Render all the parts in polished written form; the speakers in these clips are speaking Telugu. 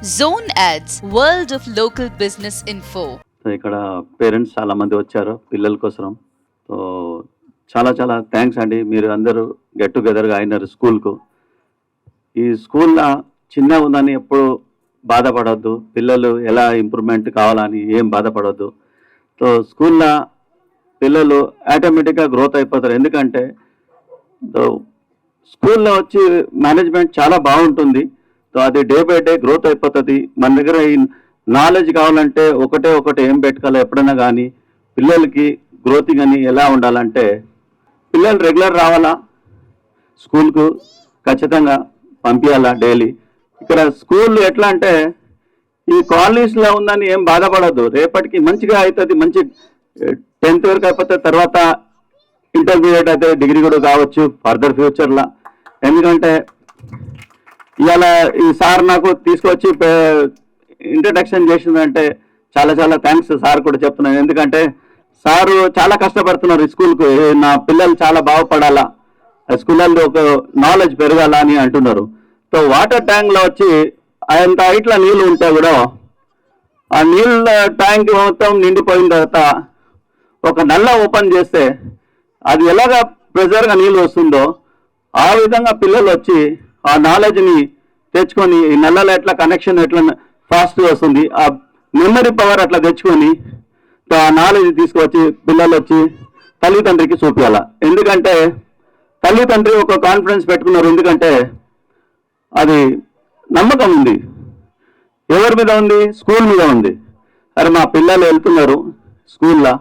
Zone Ads, World of Local Business Info. So ఇక్కడ పేరెంట్స్ చాలా మంది వచ్చారు పిల్లల కోసం. సో చాలా చాలా థ్యాంక్స్ అండి. మీరు అందరూ గెట్ టుగెదర్గా అయినారు స్కూల్కు. ఈ స్కూల్లో చిన్నగా ఉందని ఎప్పుడు బాధపడవద్దు. పిల్లలు ఎలా ఇంప్రూవ్మెంట్ కావాలని ఏం బాధపడవద్దు. సో స్కూల్లో పిల్లలు ఆటోమేటిక్గా గ్రోత్ అయిపోతారు. ఎందుకంటే స్కూల్లో వచ్చి మేనేజ్మెంట్ చాలా బాగుంటుంది. సో అది డే బై డే గ్రోత్ అయిపోతుంది. మన దగ్గర ఈ నాలెడ్జ్ కావాలంటే ఒకటి ఏం పెట్టుకోవాలి. ఎప్పుడైనా కానీ పిల్లలకి గ్రోతింగ్ అని ఎలా ఉండాలంటే పిల్లలు రెగ్యులర్ రావాలా స్కూల్కు, ఖచ్చితంగా పంపించాలా డైలీ. ఇక్కడ స్కూల్ ఎట్లా అంటే ఈ కాలనీస్లో ఉందని ఏం బాధపడద్దు. రేపటికి మంచిగా అవుతుంది. మంచి 10th వరకు అయిపోతే తర్వాత ఇంటర్మీడియట్ అయితే డిగ్రీ కూడా కావచ్చు ఫర్దర్ ఫ్యూచర్లో. ఎందుకంటే ఇవాళ ఈ సార్ నాకు తీసుకొచ్చి ఇంట్రడక్షన్ చేసిందంటే చాలా చాలా థ్యాంక్స్ సార్ కూడా చెప్తున్నాను. ఎందుకంటే సారు చాలా కష్టపడుతున్నారు ఈ స్కూల్కు. నా పిల్లలు చాలా బాగుపడాలా, స్కూళ్ళల్లో ఒక నాలెడ్జ్ పెరగాల అని అంటున్నారు. సో వాటర్ ట్యాంక్లో వచ్చి అంత హైట్లో నీళ్ళు ఉంటే కూడా ఆ నీళ్ళ ట్యాంక్ మొత్తం నిండిపోయిన తర్వాత ఒక నల్ల ఓపెన్ చేస్తే అది ఎలాగ ప్రెజర్గా నీళ్ళు వస్తుందో ఆ విధంగా పిల్లలు వచ్చి ఆ నాలెడ్జ్ని తెచ్చుకొని ఈ నల్లలో ఎట్లా కనెక్షన్ ఎట్లా ఫాస్ట్గా వస్తుంది, ఆ మెమరీ పవర్ అట్లా తెచ్చుకొని ఆ నాలెడ్జ్ తీసుకొచ్చి పిల్లలు వచ్చి తల్లిదండ్రికి చూపించాల. ఎందుకంటే తల్లిదండ్రి ఒక కాన్ఫిడెన్స్ పెట్టుకున్నారు. ఎందుకంటే అది నమ్మకం ఉంది. ఎవరి మీద ఉంది? స్కూల్ మీద ఉంది. అరే మా పిల్లలు వెళ్తున్నారు స్కూల్లో,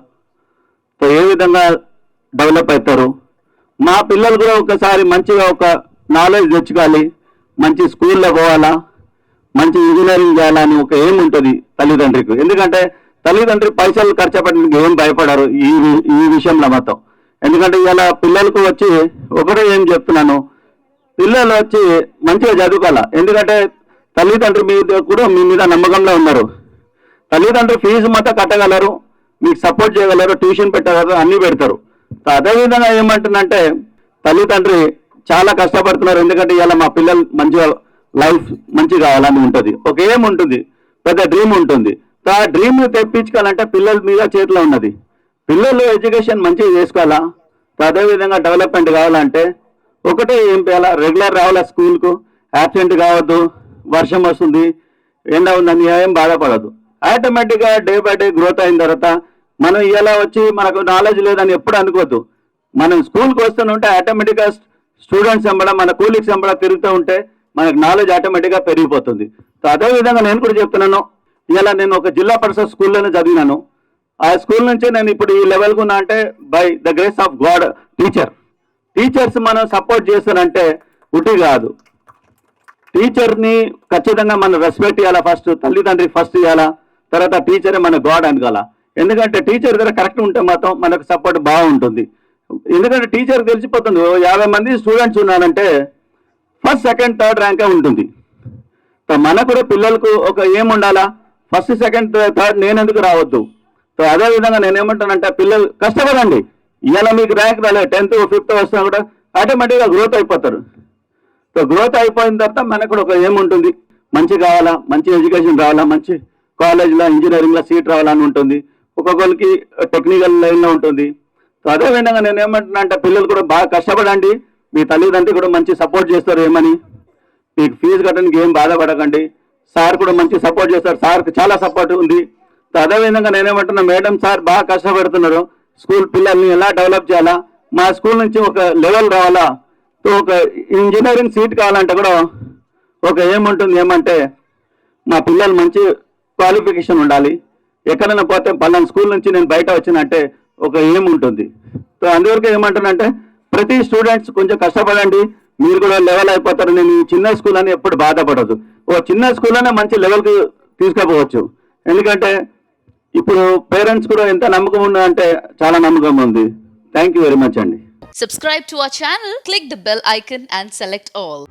ఏ విధంగా డెవలప్ అవుతారు, మా పిల్లలు కూడా ఒకసారి మంచిగా ఒక నాలెడ్జ్ తెచ్చుకోవాలి, మంచి స్కూల్లో పోవాలా, మంచి ఇంజనీరింగ్ చేయాలని ఒక ఏం ఉంటుంది తల్లిదండ్రికి. ఎందుకంటే తల్లిదండ్రి పైసలు ఖర్చు పెట్టడానికి ఏం భయపడారు ఈ విషయంలో మొత్తం. ఎందుకంటే ఇలా పిల్లలకు వచ్చి ఒకటే ఏం చెప్తున్నాను, పిల్లలు వచ్చి మంచిగా చదువుకోవాలా. ఎందుకంటే తల్లిదండ్రి మీద కూడా మీ మీద నమ్మకంలో ఉన్నారు. తల్లిదండ్రులు ఫీజు మొత్తం కట్టగలరు, మీకు సపోర్ట్ చేయగలరు, ట్యూషన్ పెట్టగలరు, అన్నీ పెడతారు. అదేవిధంగా ఏమంటుందంటే తల్లిదండ్రి చాలా కష్టపడుతున్నారు. ఎందుకంటే ఇలా మా పిల్లలు మంచిగా లైఫ్ మంచిగా కావాలని ఉంటుంది. ఒక ఏం ఉంటుంది, పెద్ద డ్రీమ్ ఉంటుంది. ఆ డ్రీమ్ తెప్పించుకోవాలంటే పిల్లల మీద చేతిలో ఉన్నది. పిల్లలు ఎడ్యుకేషన్ మంచిగా చేసుకోవాలా, అదేవిధంగా డెవలప్మెంట్ కావాలంటే ఒకటే ఏం చేయాలా, రెగ్యులర్ రావాలా స్కూల్కు, యాబ్సెంట్ కావద్దు, వర్షం వస్తుంది, ఎండ ఉందని ఏం బాధపడదు. ఆటోమేటిక్గా డే బై డే గ్రోత్ అయిన తర్వాత మనం ఇలా వచ్చి మనకు నాలెడ్జ్ లేదని ఎప్పుడు అనుకోవద్దు. మనం స్కూల్కి వస్తూనే ఉంటే ఆటోమేటిక్గా స్టూడెంట్స్ ఎంబడం, మన కూలీగ్స్ ఎంబడం తిరుగుతూ ఉంటే మనకు నాలెడ్జ్ ఆటోమేటిక్గా పెరిగిపోతుంది. సో అదేవిధంగా నేను కూడా చెప్తున్నాను, ఇలా నేను ఒక జిల్లా పరిషత్ స్కూల్లోనే చదివినాను. ఆ స్కూల్ నుంచి నేను ఇప్పుడు ఈ లెవెల్కి ఉన్నా అంటే by the grace of God. Teachers మనం సపోర్ట్ చేస్తారంటే ఉట్టి కాదు. టీచర్ని ఖచ్చితంగా మనం రెస్పెక్ట్ ఇవ్వాలా. ఫస్ట్ తల్లిదండ్రికి ఫస్ట్ ఇవ్వాలా, తర్వాత టీచరే మన గాడ్ అనుకోవాలా. ఎందుకంటే టీచర్ దగ్గర కరెక్ట్ ఉంటే మాత్రం మనకు సపోర్ట్ బాగుంటుంది. ఎందుకంటే టీచర్ తెలిసిపోతుంది 50 మంది స్టూడెంట్స్ ఉన్నారంటే ఫస్ట్, సెకండ్, థర్డ్ ర్యాంకే ఉంటుంది. సో మనకు కూడా పిల్లలకు ఒక ఏం ఉండాలా, ఫస్ట్, సెకండ్, థర్డ్ నేను ఎందుకు రావద్దు. సో అదేవిధంగా నేనేమంటానంటే పిల్లలు కష్టపడండి. ఇలా మీకు ర్యాంక్ రాలే 10th 5th వస్తున్నా కూడా ఆటోమేటిక్గా గ్రోత్ అయిపోతారు. సో గ్రోత్ అయిపోయిన తర్వాత మనకు కూడా ఒక ఏముంటుంది, మంచి కావాలా, మంచి ఎడ్యుకేషన్ రావాలా, మంచి కాలేజ్లో ఇంజనీరింగ్లో సీట్ రావాలని ఉంటుంది. ఒక్కొక్కరికి టెక్నికల్ లైన్లో ఉంటుంది. సో అదేవిధంగా నేను ఏమంటున్నా అంటే పిల్లలు కూడా బాగా కష్టపడండి. మీ తల్లిదండ్రులు కూడా మంచి సపోర్ట్ చేస్తారు. ఏమని మీకు ఫీజు కట్టడానికి ఏం బాధపడకండి. సార్ కూడా మంచి సపోర్ట్ చేస్తారు. సార్కి చాలా సపోర్ట్ ఉంది. సో అదేవిధంగా నేనేమంటున్నా, మేడం సార్ బాగా కష్టపడుతున్నారు. స్కూల్ పిల్లల్ని ఎలా డెవలప్ చేయాలా, మా స్కూల్ నుంచి ఒక లెవెల్ రావాలా, సో ఒక ఇంజనీరింగ్ సీట్ కావాలంటే కూడా ఒక ఏముంటుంది, ఏమంటే మా పిల్లలు మంచి క్వాలిఫికేషన్ ఉండాలి. ఎక్కడైనా పోతే పలానా స్కూల్ నుంచి నేను బయట వచ్చినంటే ఒక ఏముంటుంది. సో అందువరకు ఏమంటానంటే ప్రతి స్టూడెంట్స్ కొంచెం కష్టపడండి, మీరు కూడా లెవెల్ అయిపోతారు. నేను చిన్న స్కూల్ అని ఎప్పుడు బాధపడదు. ఓ చిన్న స్కూల్లోనే మంచి లెవెల్కి తీసుకుపోవచ్చు. ఎందుకంటే ఇప్పుడు పేరెంట్స్ కూడా ఎంత నమ్మకం ఉందంటే చాలా నమ్మకం ఉంది. థ్యాంక్ యూ వెరీ మచ్ అండి. Subscribe to our channel, click the bell icon and select all.